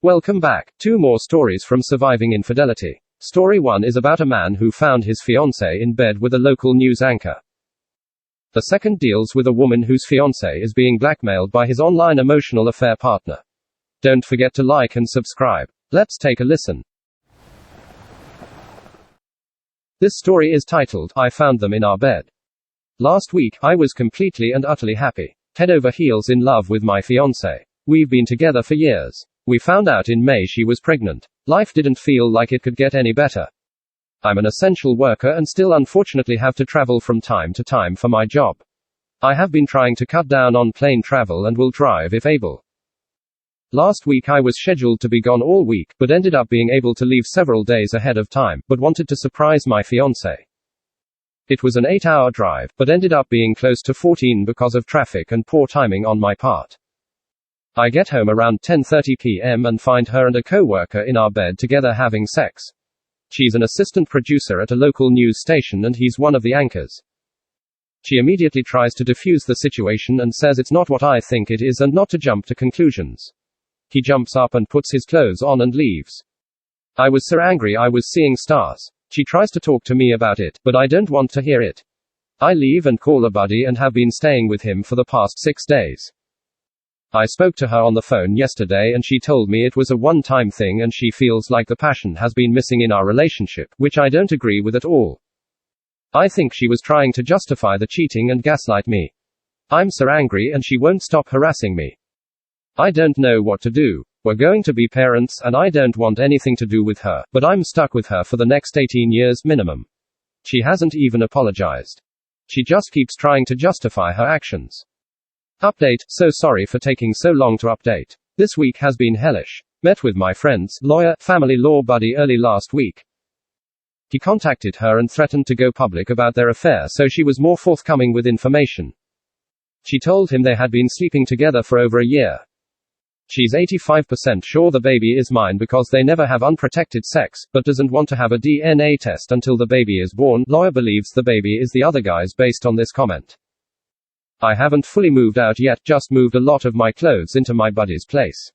Welcome back. 2 more stories from Surviving Infidelity. Story 1 is about a man who found his fiancée in bed with a local news anchor. The second deals with a woman whose fiancé is being blackmailed by his online emotional affair partner. Don't forget to like and subscribe. Let's take a listen. This story is titled, I Found Them in Our Bed. Last week, I was completely and utterly happy. Head over heels in love with my fiancé. We've been together for years. We found out in May she was pregnant. Life didn't feel like it could get any better. I'm an essential worker and still unfortunately have to travel from time to time for my job. I have been trying to cut down on plane travel and will drive if able. Last week I was scheduled to be gone all week, but ended up being able to leave several days ahead of time, but wanted to surprise my fiancé. It was an 8-hour drive, but ended up being close to 14 because of traffic and poor timing on my part. I get home around 10:30 p.m. and find her and a co-worker in our bed together having sex. She's an assistant producer at a local news station and he's one of the anchors. She immediately tries to defuse the situation and says it's not what I think it is and not to jump to conclusions. He jumps up and puts his clothes on and leaves. I was so angry I was seeing stars. She tries to talk to me about it, but I don't want to hear it. I leave and call a buddy and have been staying with him for the past 6 days. I spoke to her on the phone yesterday and she told me it was a one-time thing and she feels like the passion has been missing in our relationship, which I don't agree with at all. I think she was trying to justify the cheating and gaslight me. I'm so angry and she won't stop harassing me. I don't know what to do. We're going to be parents and I don't want anything to do with her, but I'm stuck with her for the next 18 years minimum. She hasn't even apologized. She just keeps trying to justify her actions. Update, so sorry for taking so long to update. This week has been hellish. Met with my friend's lawyer, family law buddy early last week. He contacted her and threatened to go public about their affair so she was more forthcoming with information. She told him they had been sleeping together for over a year. She's 85% sure the baby is mine because they never have unprotected sex, but doesn't want to have a DNA test until the baby is born. Lawyer believes the baby is the other guy's based on this comment. I haven't fully moved out yet, just moved a lot of my clothes into my buddy's place.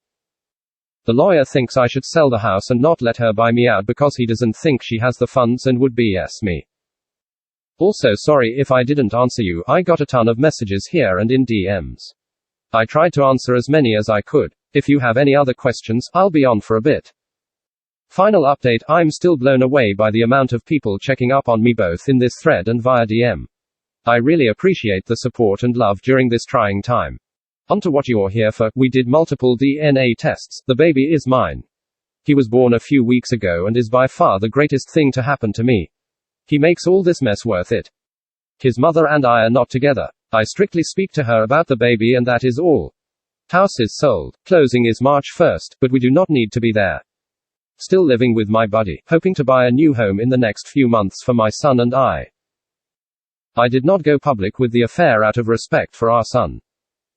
The lawyer thinks I should sell the house and not let her buy me out because he doesn't think she has the funds and would BS me. Also sorry if I didn't answer you, I got a ton of messages here and in DMs. I tried to answer as many as I could. If you have any other questions, I'll be on for a bit. Final update, I'm still blown away by the amount of people checking up on me both in this thread and via DM. I really appreciate the support and love during this trying time. On to what you're here for. We did multiple DNA tests. The baby is mine. He was born a few weeks ago and is by far the greatest thing to happen to me. He makes all this mess worth it. His mother and I are not together. I strictly speak to her about the baby and that is all. House is sold. Closing is March 1st, but we do not need to be there. Still living with my buddy, hoping to buy a new home in the next few months for my son and I. I did not go public with the affair out of respect for our son.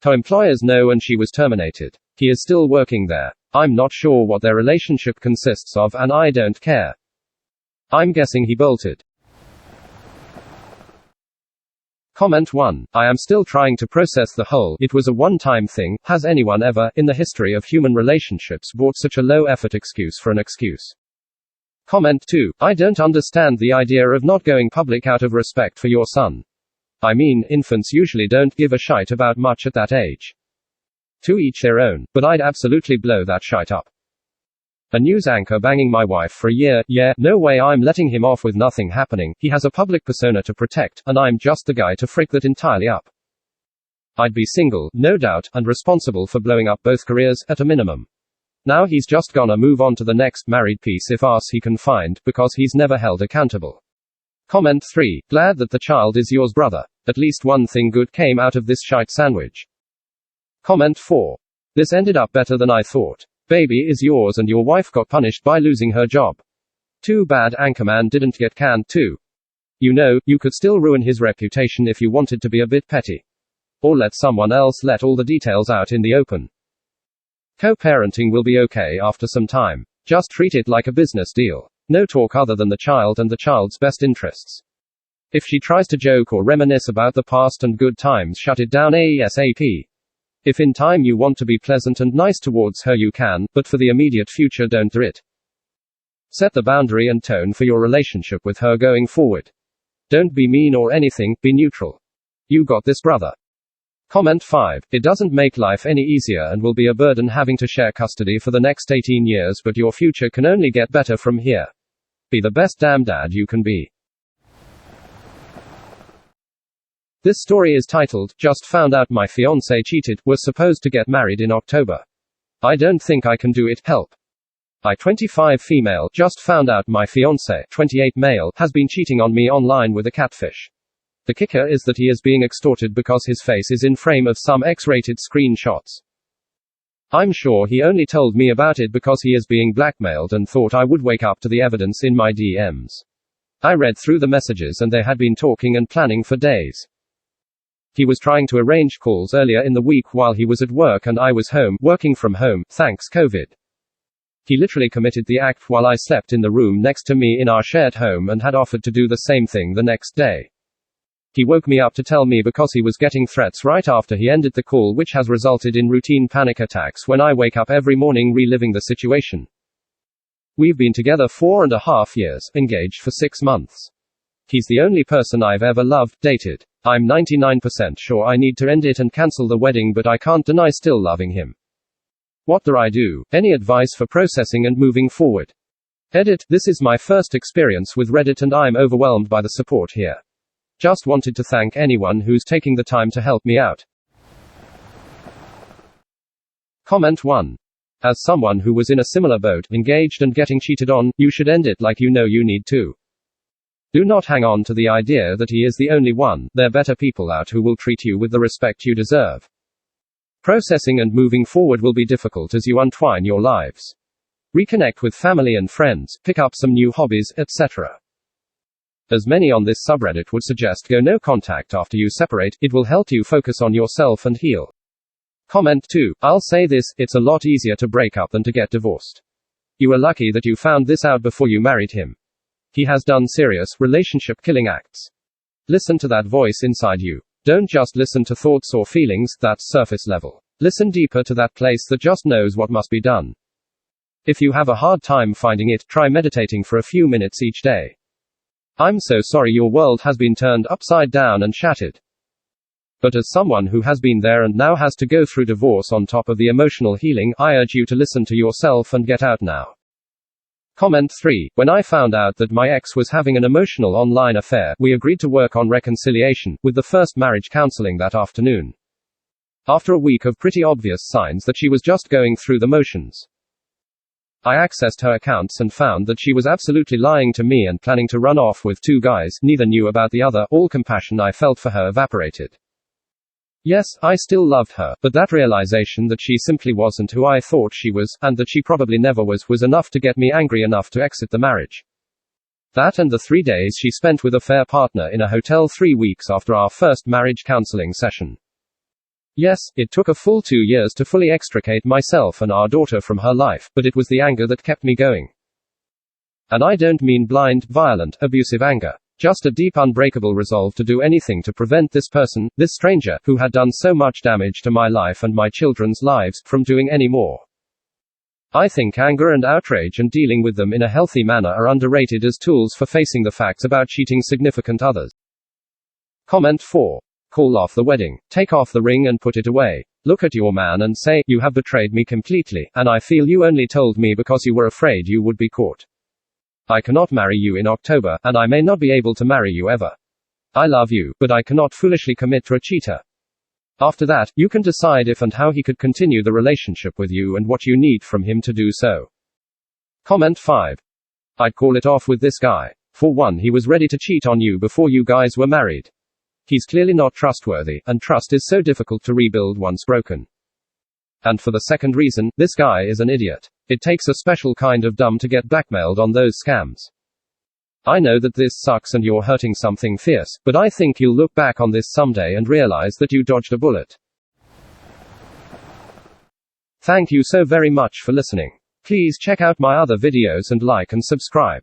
Her employers know and she was terminated. He is still working there. I'm not sure what their relationship consists of and I don't care. I'm guessing he bolted. Comment 1. I am still trying to process the whole "it was a one-time thing." Has anyone ever, in the history of human relationships, brought such a low-effort excuse for an excuse? Comment 2. I don't understand the idea of not going public out of respect for your son. I mean, infants usually don't give a shite about much at that age. To each their own, but I'd absolutely blow that shite up. A news anchor banging my wife for a year, yeah, no way I'm letting him off with nothing happening. He has a public persona to protect, and I'm just the guy to frick that entirely up. I'd be single, no doubt, and responsible for blowing up both careers, at a minimum. Now he's just gonna move on to the next married piece if ass he can find, because he's never held accountable. Comment 3. Glad that the child is yours, brother. At least one thing good came out of this shite sandwich. Comment 4. This ended up better than I thought. Baby is yours and your wife got punished by losing her job. Too bad Anchorman didn't get canned too. You know, you could still ruin his reputation if you wanted to be a bit petty. Or let someone else let all the details out in the open. Co-parenting will be okay after some time. Just treat it like a business deal. No talk other than the child and the child's best interests. If she tries to joke or reminisce about the past and good times, shut it down ASAP. If in time you want to be pleasant and nice towards her, you can, but for the immediate future, don't do it. Set the boundary and tone for your relationship with her going forward. Don't be mean or anything, be neutral. You got this, brother. Comment 5. It doesn't make life any easier and will be a burden having to share custody for the next 18 years, but your future can only get better from here. Be the best damn dad you can be. This story is titled, Just Found Out My Fiancé Cheated, Was Supposed to Get Married in October. I Don't Think I Can Do It, Help. I, 25 female, just found out my fiancé, 28 male, has been cheating on me online with a catfish. The kicker is that he is being extorted because his face is in frame of some X-rated screenshots. I'm sure he only told me about it because he is being blackmailed and thought I would wake up to the evidence in my DMs. I read through the messages and they had been talking and planning for days. He was trying to arrange calls earlier in the week while he was at work and I was home, working from home, thanks COVID. He literally committed the act while I slept in the room next to me in our shared home and had offered to do the same thing the next day. He woke me up to tell me because he was getting threats right after he ended the call, which has resulted in routine panic attacks when I wake up every morning reliving the situation. We've been together 4.5 years, engaged for 6 months. He's the only person I've ever loved, dated. I'm 99% sure I need to end it and cancel the wedding, but I can't deny still loving him. What do I do? Any advice for processing and moving forward? Edit. This is my first experience with Reddit and I'm overwhelmed by the support here. Just wanted to thank anyone who's taking the time to help me out. Comment 1. As someone who was in a similar boat, engaged and getting cheated on, you should end it like you know you need to. Do not hang on to the idea that he is the only one. There are better people out who will treat you with the respect you deserve. Processing and moving forward will be difficult as you untwine your lives. Reconnect with family and friends, pick up some new hobbies, etc. As many on this subreddit would suggest, go no contact after you separate. It will help you focus on yourself and heal. Comment 2. I'll say this, it's a lot easier to break up than to get divorced. You are lucky that you found this out before you married him. He has done serious, relationship-killing acts. Listen to that voice inside you. Don't just listen to thoughts or feelings, that's surface level. Listen deeper to that place that just knows what must be done. If you have a hard time finding it, try meditating for a few minutes each day. I'm so sorry your world has been turned upside down and shattered. But as someone who has been there and now has to go through divorce on top of the emotional healing, I urge you to listen to yourself and get out now. Comment 3. When I found out that my ex was having an emotional online affair, we agreed to work on reconciliation, with the first marriage counseling that afternoon. After a week of pretty obvious signs that she was just going through the motions, I accessed her accounts and found that she was absolutely lying to me and planning to run off with 2 guys, neither knew about the other. All compassion I felt for her evaporated. Yes, I still loved her, but that realization that she simply wasn't who I thought she was, and that she probably never was enough to get me angry enough to exit the marriage. That and the 3 days she spent with a fair partner in a hotel 3 weeks after our first marriage counseling session. Yes, it took a full 2 years to fully extricate myself and our daughter from her life, but it was the anger that kept me going. And I don't mean blind, violent, abusive anger. Just a deep, unbreakable resolve to do anything to prevent this person, this stranger, who had done so much damage to my life and my children's lives, from doing any more. I think anger and outrage and dealing with them in a healthy manner are underrated as tools for facing the facts about cheating significant others. Comment 4. Call off the wedding. Take off the ring and put it away. Look at your man and say, you have betrayed me completely, and I feel you only told me because you were afraid you would be caught. I cannot marry you in October, and I may not be able to marry you ever. I love you, but I cannot foolishly commit to a cheater. After that, you can decide if and how he could continue the relationship with you and what you need from him to do so. Comment 5. I'd call it off with this guy. For one, he was ready to cheat on you before you guys were married. He's clearly not trustworthy, and trust is so difficult to rebuild once broken. And for the second reason, this guy is an idiot. It takes a special kind of dumb to get blackmailed on those scams. I know that this sucks and you're hurting something fierce, but I think you'll look back on this someday and realize that you dodged a bullet. Thank you so very much for listening. Please check out my other videos and like and subscribe.